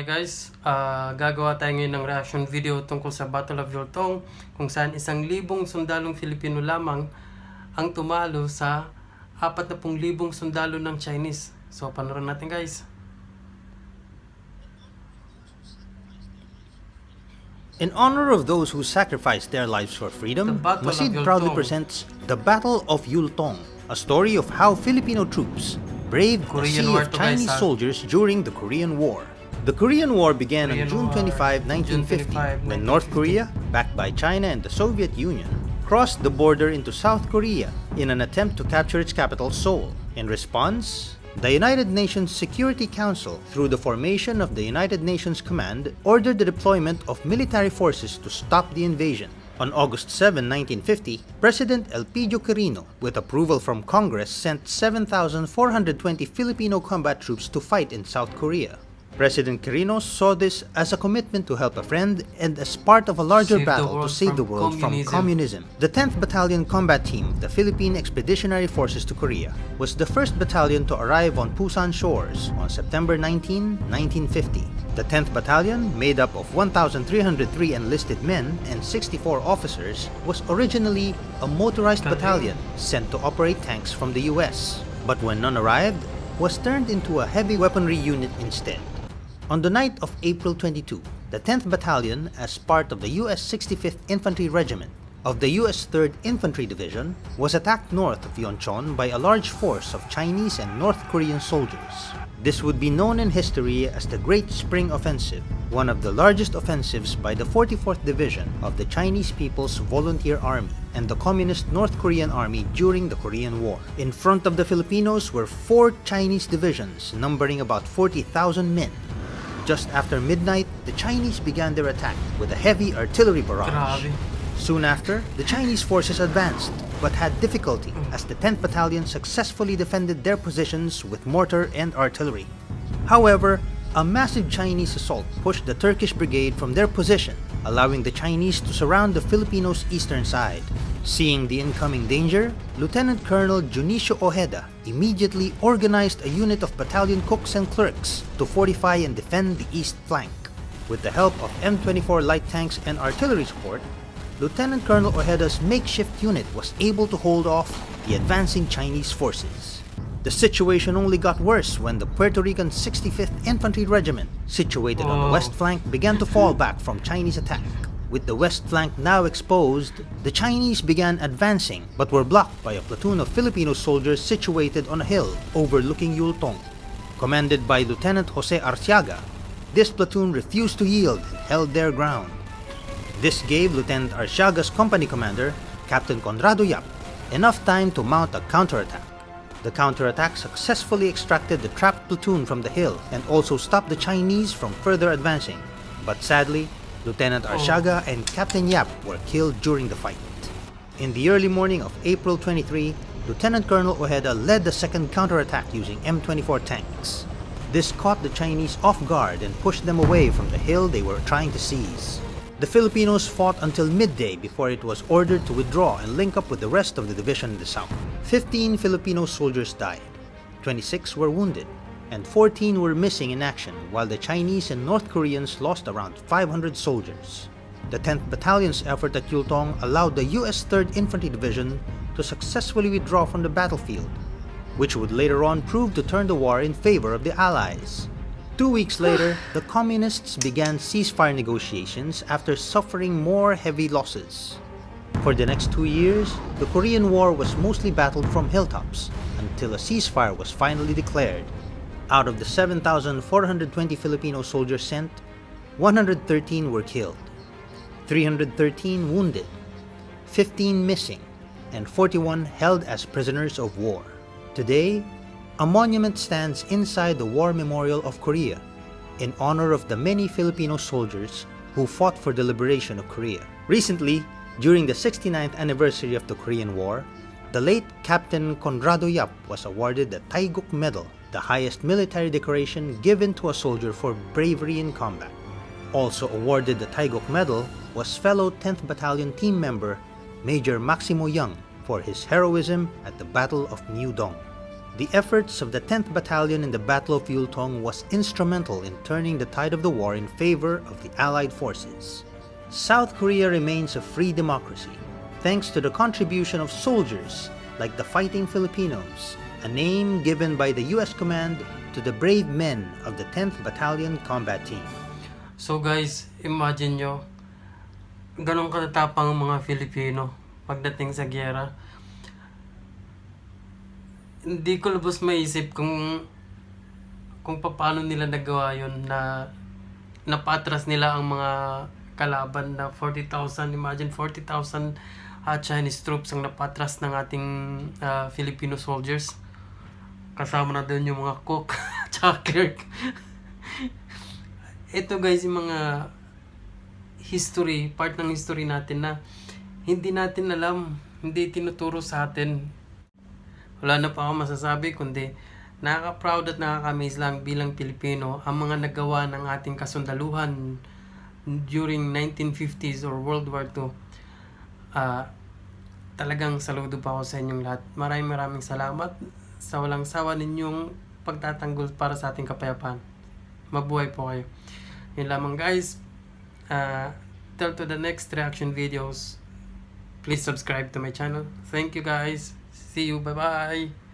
guys, gagawa tayo ngayon ng reaction video tungkol sa Battle of Yultong, kung saan 1,000 sundalong Filipino lamang ang tumalo sa 40,000 sundalo ng Chinese. So panoorin natin guys. In honor of those who sacrificed their lives for freedom, Masid proudly presents The Battle of Yultong, a story of how Filipino troops braved a sea of Chinese soldiers during the Korean War. The Korean War began on June 25, 1950, when North Korea, backed by China and the Soviet Union, crossed the border into South Korea in an attempt to capture its capital, Seoul. In response, the United Nations Security Council, through the formation of the United Nations Command, ordered the deployment of military forces to stop the invasion. On August 7, 1950, President Elpidio Quirino, with approval from Congress, sent 7,420 Filipino combat troops to fight in South Korea. President Quirino saw this as a commitment to help a friend and as part of a larger battle to save the world from communism. The 10th Battalion Combat Team, the Philippine Expeditionary Forces to Korea, was the first battalion to arrive on Busan shores on September 19, 1950. The 10th Battalion, made up of 1,303 enlisted men and 64 officers, was originally a motorized battalion sent to operate tanks from the US, but when none arrived, was turned into a heavy weaponry unit instead. On the night of April 22, the 10th Battalion, as part of the U.S. 65th Infantry Regiment of the U.S. 3rd Infantry Division, was attacked north of Yeoncheon by a large force of Chinese and North Korean soldiers. This would be known in history as the Great Spring Offensive, one of the largest offensives by the 44th Division of the Chinese People's Volunteer Army and the Communist North Korean Army during the Korean War. In front of the Filipinos were 4 Chinese divisions numbering about 40,000 men. Just after midnight, the Chinese began their attack with a heavy artillery barrage. Soon after, the Chinese forces advanced, but had difficulty as the 10th Battalion successfully defended their positions with mortar and artillery. However, a massive Chinese assault pushed the Turkish brigade from their position, allowing the Chinese to surround the Filipinos' eastern side. Seeing the incoming danger, Lieutenant Colonel Junicio Ojeda immediately organized a unit of battalion cooks and clerks to fortify and defend the east flank. With the help of M24 light tanks and artillery support, Lieutenant Colonel Ojeda's makeshift unit was able to hold off the advancing Chinese forces. The situation only got worse when the Puerto Rican 65th Infantry Regiment, situated on the west flank, began to fall back from Chinese attack. With the west flank now exposed, the Chinese began advancing but were blocked by a platoon of Filipino soldiers situated on a hill overlooking Yultong. Commanded by Lieutenant Jose Arciaga, this platoon refused to yield and held their ground. This gave Lieutenant Arciaga's company commander, Captain Conrado Yap, enough time to mount a counterattack. The counterattack successfully extracted the trapped platoon from the hill and also stopped the Chinese from further advancing. But sadly, Lieutenant Arciaga and Captain Yap were killed during the fight. In the early morning of April 23, Lieutenant Colonel Ojeda led the second counterattack using M24 tanks. This caught the Chinese off guard and pushed them away from the hill they were trying to seize. The Filipinos fought until midday before it was ordered to withdraw and link up with the rest of the division in the south. 15 Filipino soldiers died, 26 were wounded, and 14 were missing in action, while the Chinese and North Koreans lost around 500 soldiers. The 10th Battalion's effort at Yultong allowed the U.S. 3rd Infantry Division to successfully withdraw from the battlefield, which would later on prove to turn the war in favor of the Allies. 2 weeks later, the Communists began ceasefire negotiations after suffering more heavy losses. For the next 2 years, the Korean War was mostly battled from hilltops until a ceasefire was finally declared. Out of the 7,420 Filipino soldiers sent, 113 were killed, 313 wounded, 15 missing, and 41 held as prisoners of war. Today, a monument stands inside the War Memorial of Korea in honor of the many Filipino soldiers who fought for the liberation of Korea. Recently, during the 69th anniversary of the Korean War, the late Captain Conrado Yap was awarded the Taeguk Medal, the highest military decoration given to a soldier for bravery in combat. Also awarded the Taeguk Medal was fellow 10th Battalion team member Major Maximo Young for his heroism at the Battle of New Dong. The efforts of the 10th Battalion in the Battle of Yultong was instrumental in turning the tide of the war in favor of the Allied forces. South Korea remains a free democracy, thanks to the contribution of soldiers like the Fighting Filipinos, a name given by the US Command to the brave men of the 10th Battalion Combat Team. So guys, imagine nyo, ganun katatapang ang mga Filipino pagdating sa gyera. Hindi ko lubos maisip kung paano nila nagawa yun, na napatras nila ang mga kalaban na 40,000. Imagine 40,000 Chinese troops ang napatras ng ating Filipino soldiers. Kasama na doon yung mga cook at clerk. Ito guys, yung mga history, part ng history natin na hindi natin alam, hindi tinuturo sa atin. Wala na pa ako masasabi kundi nakaka-proud at nakaka-amaze lang bilang Pilipino ang mga nagawa ng ating kasundaluhan during 1950s or World War II. Talagang saludo pa ako sa inyong lahat. Maraming salamat sa walang sawa ninyong pagtatanggol para sa ating kapayapaan. Mabuhay po kayo. Yun lamang guys. Till to the next reaction videos, please subscribe to my channel. Thank you guys. See you. Bye-bye.